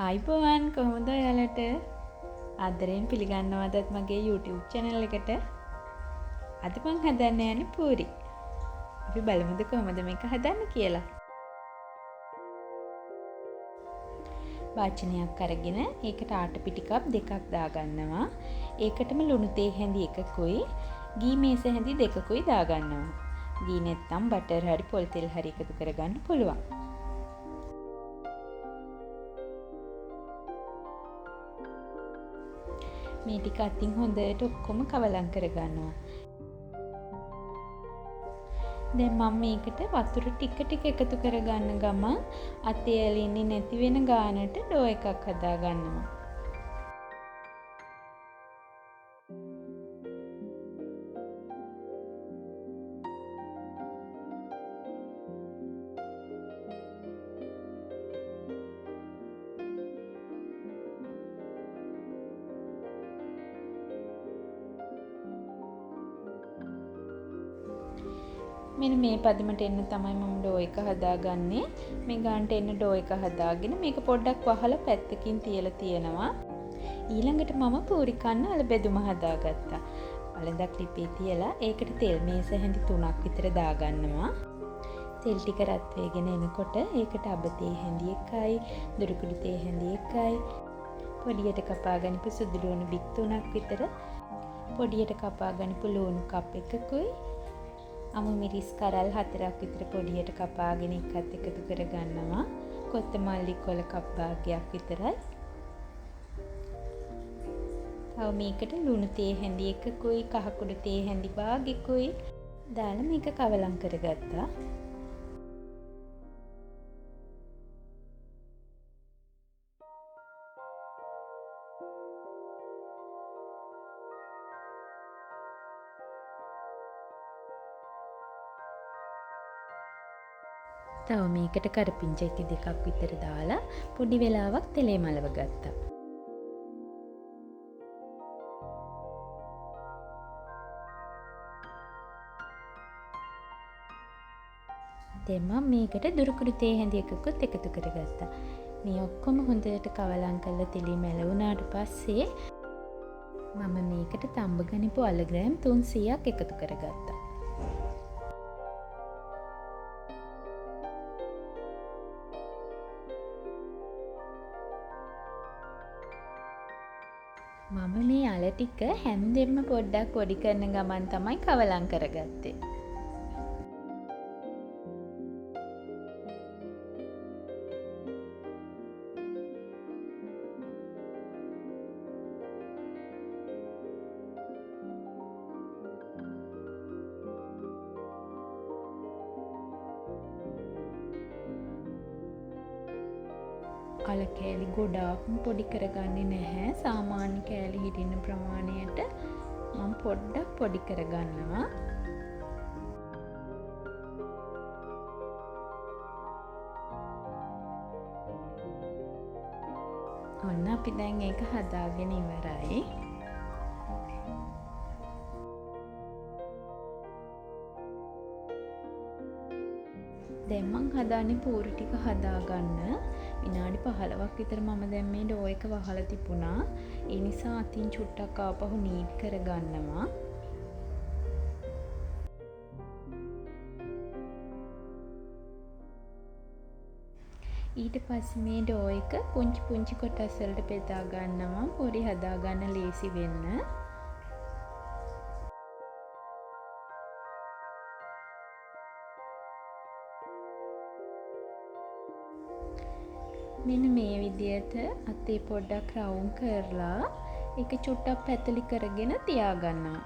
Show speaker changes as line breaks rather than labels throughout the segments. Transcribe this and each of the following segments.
ආයිබෝවන් කොහොමද ඔයාලට? ආදරයෙන් පිළිගන්නවදත් මගේ YouTube channel එකට. අද මං හදන්න යන්නේ පූරි. අපි බලමුද කොහොමද මේක හදන්න කියලා. වාචනයක් අරගෙන ඒකට ආට පිටි කප් 2ක් දාගන්නවා. ඒකටම ලුණු තේ හැඳි එකකුයි, ගී මේස හැඳි දෙකකුයි දාගන්නවා. ගී නැත්තම් බටර් හරි පොල් තෙල් හරි එකතු කරගන්න පුළුවන්. මේ ටික අතින් හොඳට ඔක්කොම කවලම් කරගන්නවා. දැන් මම මේකට වතුර ටික ටික එකතු කරගන්න ගමන් අතේ ඇලෙන්නේ නැති වෙන ගානට ඩෝ එකක් හදා ගන්නවා. මෙන්න මේ පදමට එන්න තමයි මම ඩෝ එක හදාගන්නේ. මේ ගානට එන්න ඩෝ එක හදාගෙන මේක පොඩ්ඩක් වහලා පැත්තකින් තියලා තියෙනවා. ඊළඟට මම පූරි කන්න අල බෙදුම හදාගත්තා. අලඳක් ලිපේ තියලා ඒකට තෙල් මේස හැඳි 3ක් විතර දාගන්නවා. තෙල් ටික රත් වෙගෙන එනකොට ඒකට අබ තේ හැඳි එකයි, දුරුකුඩු තේ හැඳි එකයි, පොඩියට කපා ගනිපු සුදු ලුණු බික් 3ක් විතර, පොඩියට කපා ගනිපු ලුණු කප් එකකුයි, අමු මිරිස් කරල් 4ක් විතර පොඩියට කපාගෙන එකත් එකතු කරගන්නවා. කොත්තමල්ලි කොළ කප් භාගයක් විතරයි. තව මේකට ලුණු තේ හැඳි එකකුයි, කහ කුඩු තේ හැඳි භාගයකුයි දාලා මේක කවලම් කරගත්තා. තව මේකට කරපිංචා දෙකක් විතර දාලා පොඩි වෙලාවක් තෙලේ මලව ගත්තා. දැන් මම මේකට දුරුකුඩු තේ හැඳි එකකුත් එකතු කරගත්තා. මේ ඔක්කොම හොඳට කවලම් කරලා තෙලේ මැලවුණාට පස්සේ මම මේකට තම්බ ගනිපු අල ග්‍රෑම් 300ක් එකතු කරගත්තා. මම මේ අල ටික හැන්දෙන්න පොඩ්ඩක් පොඩි කරන ගමන් තමයි කවලම් කරගත්තේ. අල කෑලි ගොඩාක්ම පොඩි කරගන්නේ නැහැ. සාමාන්‍ය කෑලි හිටින ප්‍රමාණයට මම පොඩ්ඩක් පොඩි කරගන්නවා. ඔන්න අපි දැන් ඒක හදාගෙන ඉවරයි. දැන් මං හදන්නේ පූරි ටික හදාගන්න. විනාඩි 15ක් විතර මම දැන් මේ ඩෝ එක වහලා තිබුණා. ඒ නිසා අතින් චුට්ටක් ආපහු නීට් කරගන්නවා. ඊට පස්සේ මේ ඩෝ එක පුංචි පුංචි කොටස් වලට බෙදා ගන්නවා. පොඩි හදාගන්න ලේසි වෙන්න. මෙන්න මේ විදියට අතේ පොඩ්ඩක් රවුම් කරලා ඒක චුට්ටක් පැතලි කරගෙන තියාගන්නවා.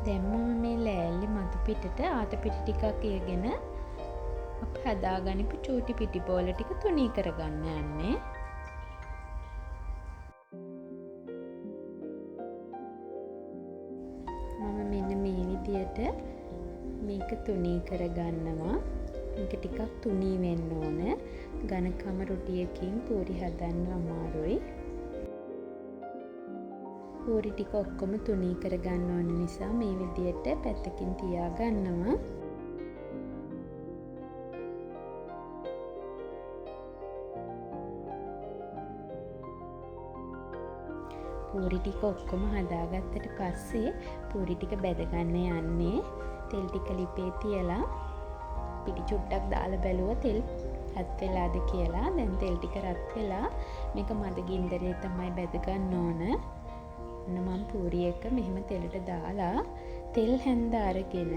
දැන් මම මේ ලෑල්ලේ මතු පිටට ආට පිටි ටිකක් ඉයගෙන අපි හදාගනිපු චූටි පිටි බෝල ටික තුනී කරගන්න යන්නේ. මම මෙන්න මේ විදියට මේක තුනී කරගන්නවා. මේක ටිකක් තුනී වෙන්න ඕන. ඝනකම රොටියකින් පූරි හදන්න අමාරුයි. පූරි ටික ඔක්කොම තුනී කරගන්න ඕන නිසා මේ විදියට පැත්තකින් තියා ගන්නවා. පූරි ටික ඔක්කොම හදාගත්තට පස්සේ පූරි ටික බෙද ගන්න යන්නේ. තෙල් ටික ලිපේ තියලා පිටි චුට්ටක් දාලා බැලුවා තෙල් රත් වෙලාද කියලා. දැන් තෙල් ටික රත් වෙලා මේක මද ගින්දරේ තමයි බෙද ගන්න ඕන. මම පූරි එක මෙහෙම තෙලට දාලා තෙල් හැන්ද අරගෙන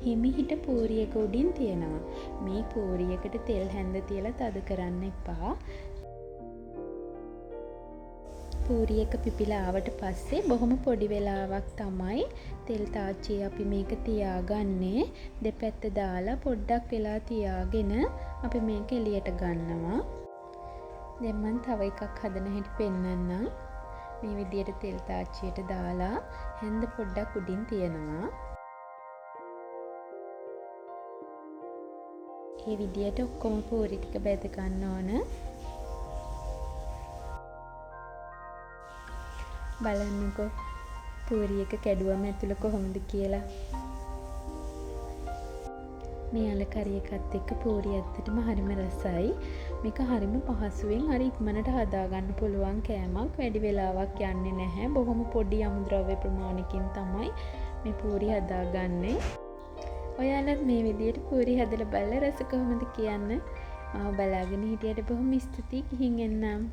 හිමිහිට පූරි එක උඩින් තියනවා. මේ පූරි එකට තෙල් හැන්ද තියලා තද කරන්න එපා. පූරි එක පිපිලා ආවට පස්සේ බොහොම පොඩි වෙලාවක් තමයි තෙල් තාච්චියේ අපි මේක තියාගන්නේ. දෙපැත්ත දාලා පොඩ්ඩක් වෙලා තියාගෙන අපි මේක එළියට ගන්නවා. දැන් මම තව එකක් හදන හැටි පෙන්නන්නම්. මේ විදියට තෙල් තාච්චියට දාලා හැන්ද පොඩ්ඩක් උඩින් තියනවා. මේ විදියට ඔක්කොම පූරි ටික බෙද ගන්න ඕන. බලන්නකෝ පූරි එක කැඩුවම ඇතුළ කොහොමද කියලා. මේ අල කරි එකත් එක්ක පූරි ඇත්තටම හරිම රසයි. මේක හරිම පහසුවෙන් හරි ඉක්මනට හදාගන්න පුළුවන් කෑමක්. වැඩි වෙලාවක් යන්නේ නැහැ. බොහොම පොඩි අමුද්‍රව්‍ය ප්‍රමාණයකින් තමයි මේ පූරි හදාගන්නේ. ඔයාලත් මේ විදියට පූරි හදලා බලලා රස කොහොමද කියන්න. මම බලාගෙන හිටියට බොහොම ස්තුතියි. ගිහින් එන්නම්.